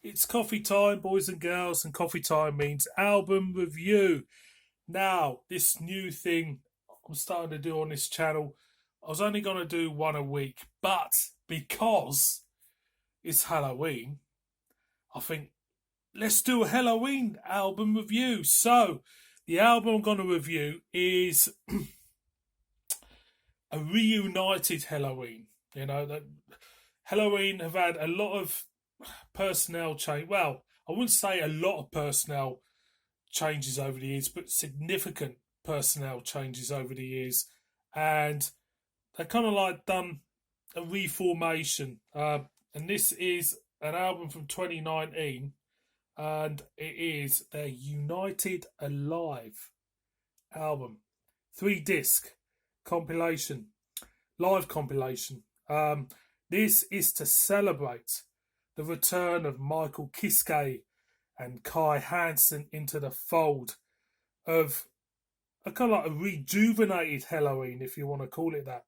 It's coffee time, boys and girls, and coffee time means album review. Now, this new thing I'm starting to do on this channel, I was only going to do one a week, but because it's Halloween, I think let's do a Halloween album review. So, the album I'm going to review is a reunited Helloween. You know, that Helloween have had a lot of personnel change. Well, I wouldn't say a lot of personnel changes over the years, but significant personnel changes over the years, and they kind of like done a reformation. And this is an album from 2019, and it is their United Alive album, 3 disc compilation, live compilation. This is to celebrate the return of Michael Kiske and Kai Hansen into the fold of a kind of like a rejuvenated Helloween, if you want to call it that.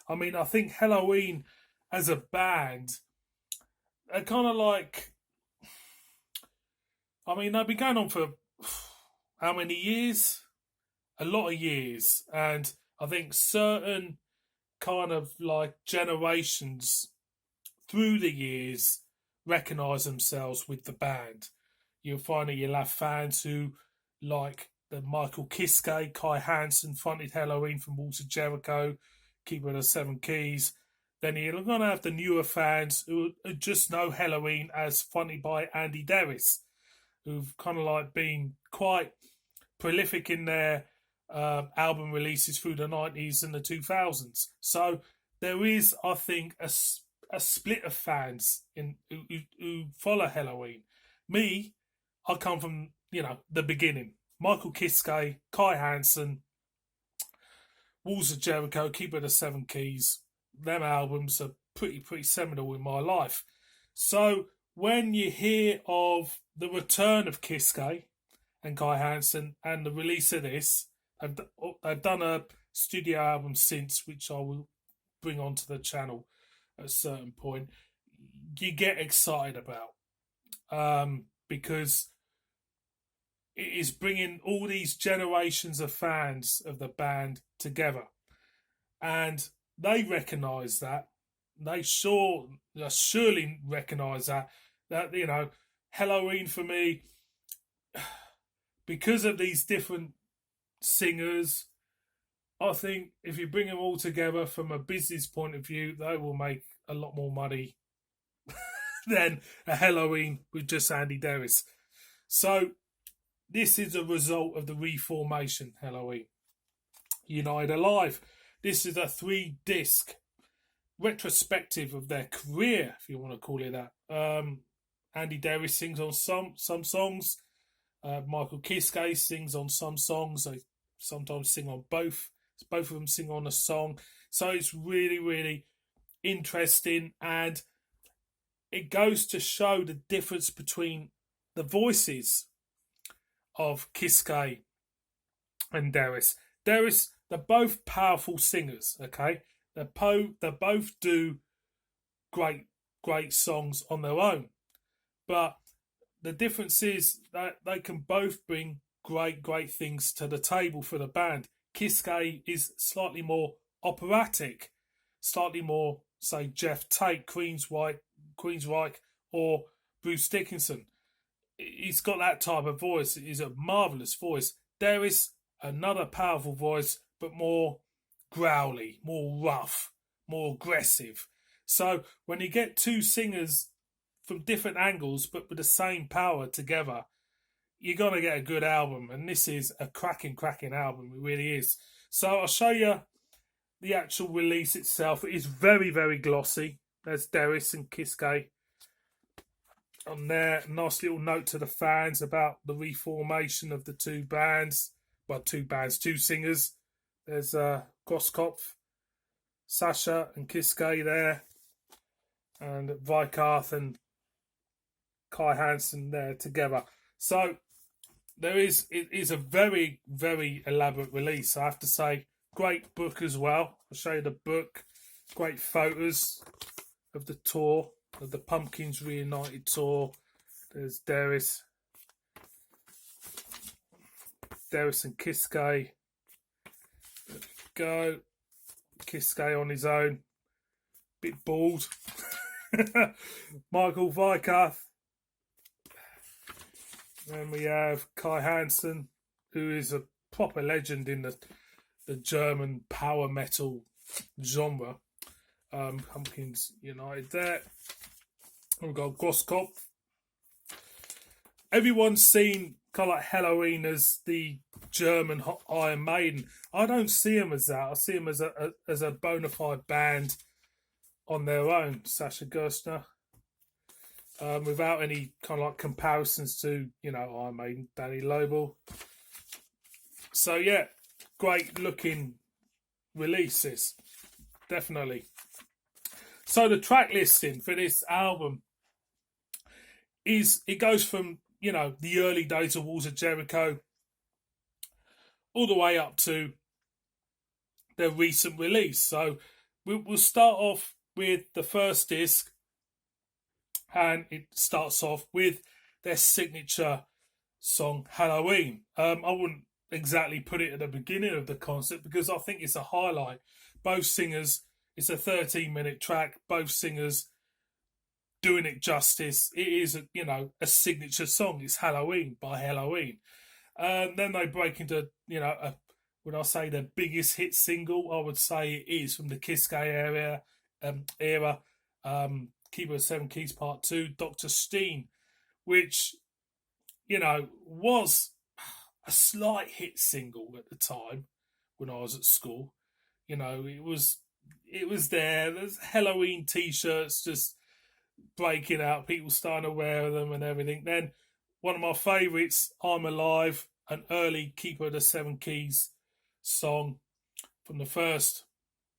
I mean, I think Helloween as a band are kind of like, I mean, they've been going on for how many years? A lot of years. And I think certain kind of like generations through the years recognise themselves with the band. You'll find that you'll have fans who like the Michael Kiske, Kai Hansen fronted Helloween from Walls of Jericho, Keeper of the Seven Keys. Then you're going to have the newer fans who just know Helloween as fronted by Andy Derris, who've kind of like been quite prolific in their album releases through the 90s and the 2000s. So there is, I think, a split of fans who follow Helloween. Me, I come from, the beginning. Michael Kiske, Kai Hansen, Walls of Jericho, Keeper of the Seven Keys. Them albums are pretty seminal in my life. So when you hear of the return of Kiske and Kai Hansen and the release of this, they've done a studio album since, which I will bring onto the channel at a certain point. You get excited about because it is bringing all these generations of fans of the band together, and they recognise that. They surely recognise that Halloween for me, because of these different singers, I think if you bring them all together from a business point of view, they will make a lot more money than a Halloween with just Andy Derris. So this is a result of the reformation Halloween. United Alive. This is a 3 disc retrospective of their career, if you want to call it that. Andy Derris sings on some songs. Michael Kiske sings on some songs. They sometimes sing on both. Both of them sing on a song. So it's really, really interesting. And it goes to show the difference between the voices of Kiske and Derris. They're both powerful singers, okay? They both do great songs on their own. But the difference is that they can both bring great things to the table for the band. Kiske is slightly more operatic, slightly more, say, Jeff Tate, Queensryche, or Bruce Dickinson. He's got that type of voice. He's a marvellous voice. There is another powerful voice, but more growly, more rough, more aggressive. So when you get two singers from different angles, but with the same power together, you're going to get a good album. And this is a cracking album. It really is. So I'll show you the actual release itself. It is very glossy. There's Derris and Kiske on there. Nice little note to the fans about the reformation of the two bands. Well, two singers. There's Groskopf, Sasha and Kiske there. And Vikarth and Kai Hansen there together. So it is a very elaborate release, I have to say. Great book as well. I'll show you the book. Great photos of the tour, of the Pumpkins Reunited tour. There's Darius and Kiske. Go. Kiske on his own. Bit bald. Michael Vikath. Then we have Kai Hansen, who is a proper legend in the German power metal genre. Pumpkins United there. We've got Groskopf. Everyone's seen kind of like Helloween as the German Iron Maiden. I don't see them as that. I see them as a bona fide band on their own. Sasha Gerstner. Without any kind of like comparisons to, Iron Maiden, Danny Lobel. So yeah, great looking releases. Definitely. So the track listing for this album it goes from, the early days of Walls of Jericho all the way up to their recent release. So we'll start off with the first disc, and it starts off with their signature song, Helloween. I wouldn't exactly put it at the beginning of the concert because I think it's a highlight. Both singers, it's a 13-minute track, both singers doing it justice. It is, a signature song. It's Helloween by Helloween. Then they break into, would I say the biggest hit single? I would say it is from the Kiske era. Keeper of Seven Keys Part 2, Dr. Steen, which, was a slight hit single at the time when I was at school. It was there. There's Helloween t-shirts just breaking out, people starting to wear them and everything. Then one of my favourites, I'm Alive, an early Keeper of the Seven Keys song from the first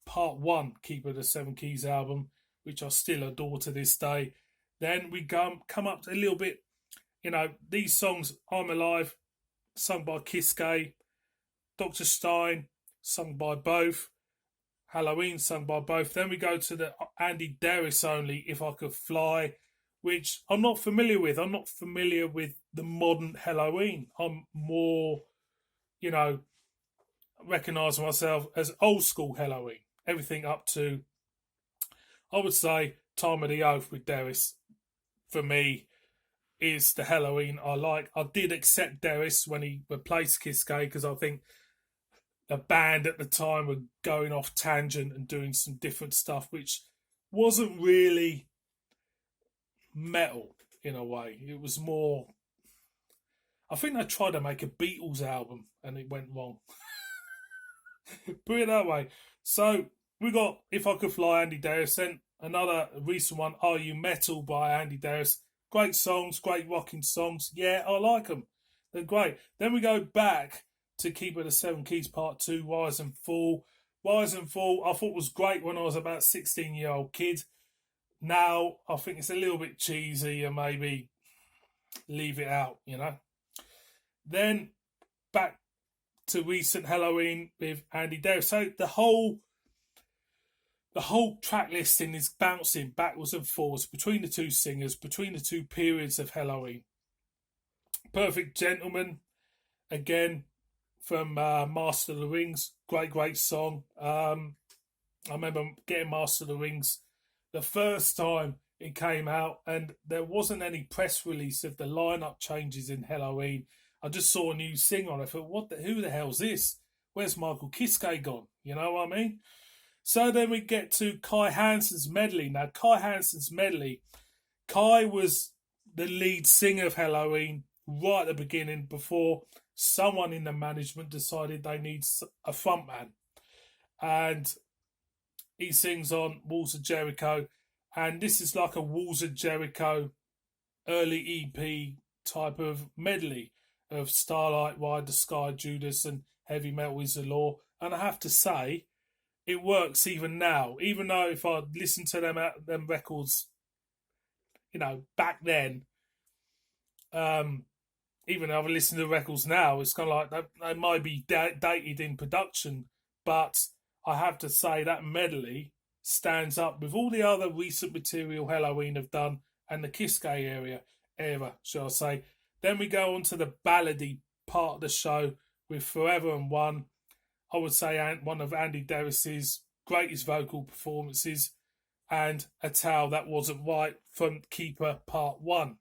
Part 1 Keeper of the Seven Keys album, which I still adore to this day. Then we come up a little bit, these songs, I'm Alive, sung by Kiske, Dr. Stein, sung by both, Helloween, sung by both. Then we go to the Andy Darius only, If I Could Fly, which I'm not familiar with. I'm not familiar with the modern Helloween. I'm more, recognise myself as old school Helloween. Everything up to, I would say, Time of the Oath with Darius, for me, is the Helloween I like. I did accept Darius when he replaced Kiske because I think the band at the time were going off tangent and doing some different stuff, which wasn't really metal in a way. It was more, I think they tried to make a Beatles album and it went wrong. Put it that way. So we got If I Could Fly, Andy Darius. Then another recent one, Are You Metal by Andy Darius. Great songs, great rocking songs. Yeah, I like them. They're great. Then we go back to Keeper of the Seven Keys Part 2, Rise and Fall. Rise and Fall I thought was great when I was about a 16-year-old kid. Now I think it's a little bit cheesy and maybe leave it out, Then back to recent Helloween with Andy Darius. So the whole track listing is bouncing backwards and forwards between the two singers, between the two periods of Helloween. Perfect Gentleman, again, from Master of the Rings. Great song. I remember getting Master of the Rings the first time it came out, and there wasn't any press release of the lineup changes in Helloween. I just saw a new singer on it. I thought, who the hell's this? Where's Michael Kiske gone? You know what I mean? So then we get to Kai Hansen's medley. Now, Kai Hansen's medley, Kai was the lead singer of Helloween right at the beginning before someone in the management decided they need a frontman. And he sings on Walls of Jericho. And this is like a Walls of Jericho early EP type of medley of Starlight, Ride the Sky, Judas, and Heavy Metal is the Law. And I have to say, it works even now. Even though if I listen to them records, back then, even though I've listened to the records now, it's kind of like they might be dated in production, but I have to say that medley stands up with all the other recent material Helloween have done and the Kiske area. era, shall I say. Then we go on to the ballady part of the show with Forever and One. I would say one of Andy Deris's greatest vocal performances, and A Tale That Wasn't Right from Keeper Part 1.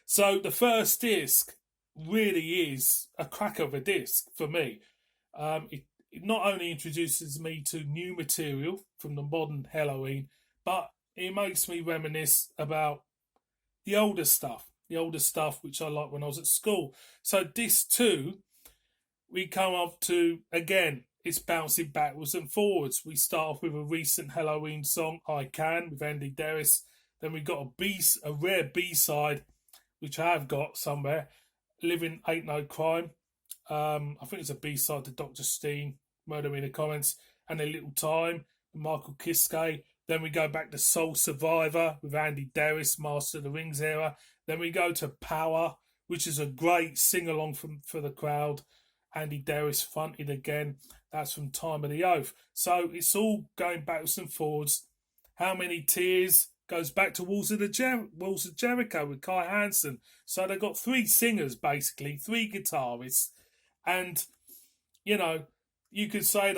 So the first disc really is a crack of a disc for me. It not only introduces me to new material from the modern Helloween, but it makes me reminisce about the older stuff which I liked when I was at school. So disc 2, we come up to, again, it's bouncing backwards and forwards. We start off with a recent Helloween song, I Can, with Andy Deris. Then we got a rare B-side, which I have got somewhere, Living Ain't No Crime. I think it's a B-side to Dr. Steen, Murder Me in the Comments, and A Little Time, with Michael Kiske. Then we go back to Soul Survivor with Andy Deris, Master of the Rings era. Then we go to Power, which is a great sing-along for the crowd. Andy Deris fronted again. That's from Time of the Oath. So it's all going backwards and forwards. How Many Tears goes back to Walls of Jericho with Kai Hansen. So they've got 3 singers, basically, 3 guitarists. And, you know, you could say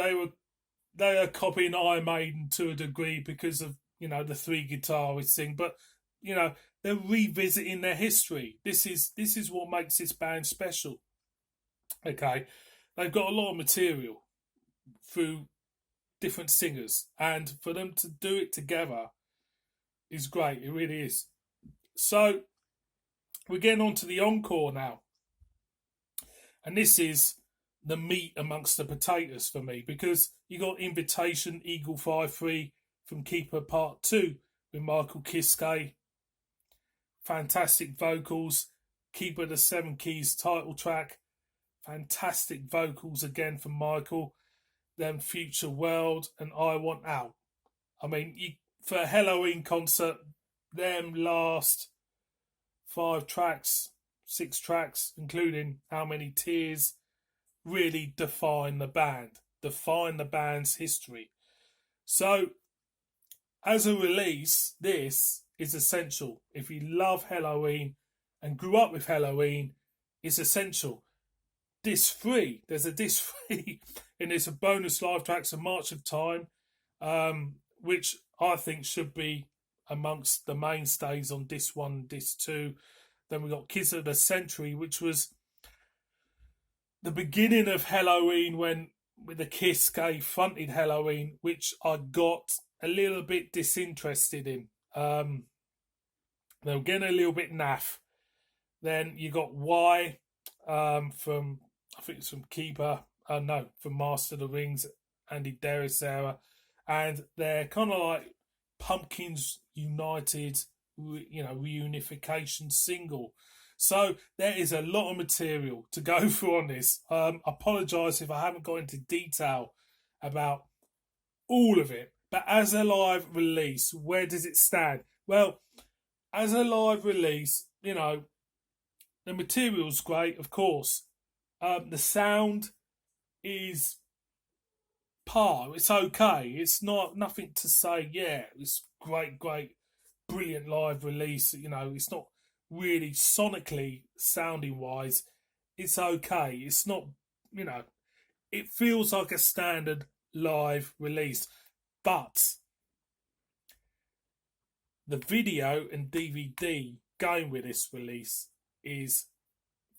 they are copying Iron Maiden to a degree because of, you know, the 3 guitarists thing. But, you know, they're revisiting their history. This is what makes this band special. Okay, they've got a lot of material through different singers, and for them to do it together is great. It really is. So we're getting on to the encore now, and this is the meat amongst the potatoes for me, because you got Invitation, Eagle 5-3 from Keeper Part 2 with Michael Kiske. Fantastic vocals. Keeper the 7 Keys title track. Fantastic vocals again from Michael. Then Future World and I Want Out. I mean, for a Helloween concert, them last 5 tracks, 6 tracks, including How Many Tears, really define the band's history. So, as a release, this is essential. If you love Helloween and grew up with Helloween, it's essential. Disc 3, there's a disc 3, and it's a bonus live tracks, A March of Time, which I think should be amongst the mainstays on disc 1 and disc 2. Then we got Kids of the Century, which was the beginning of Helloween, when with the Kiske fronted Helloween, which I got a little bit disinterested in. They were getting a little bit naff. Then you got Why from, I think it's from Keeper, from Master of the Rings, Andy Deris era, and they're kind of like Pumpkins United, reunification single. So there is a lot of material to go through on this. I apologise if I haven't got into detail about all of it, but as a live release, where does it stand? Well, as a live release, the material's great, of course. The sound is it's okay. It's nothing to say, yeah, it's great, brilliant live release. It's not really sonically, sounding wise, it's okay. It's not, it feels like a standard live release. But the video and DVD going with this release is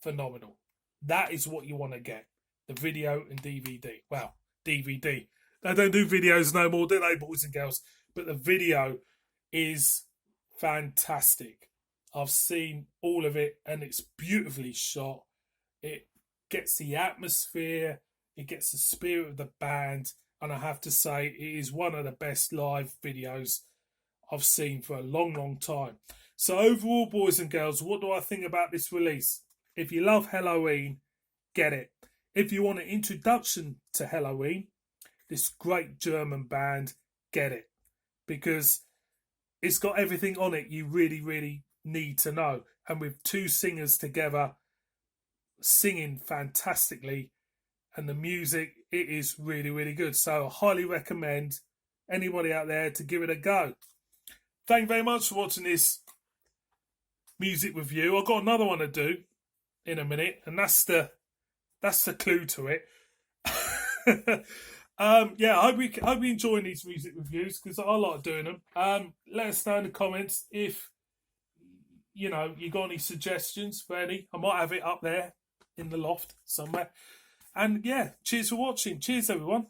phenomenal. That is what you want to get. The video and DVD. Well, DVD. They don't do videos no more, do they, boys and girls? But the video is fantastic. I've seen all of it and it's beautifully shot. It gets the atmosphere. It gets the spirit of the band. And I have to say, it is one of the best live videos I've seen for a long, long time. So overall, boys and girls, what do I think about this release? If you love Helloween, get it. If you want an introduction to Helloween, this great German band, get it. Because it's got everything on it you really, really need to know. And with 2 singers together, singing fantastically, and the music, it is really, really good. So I highly recommend anybody out there to give it a go. Thank you very much for watching this music review. I've got another one to do in a minute, and that's the clue to it. Yeah, I hope you enjoying these music reviews because I like doing them. Let us know in the comments if you got any suggestions for any. I might have it up there in the loft somewhere. And yeah, cheers for watching. Cheers, everyone.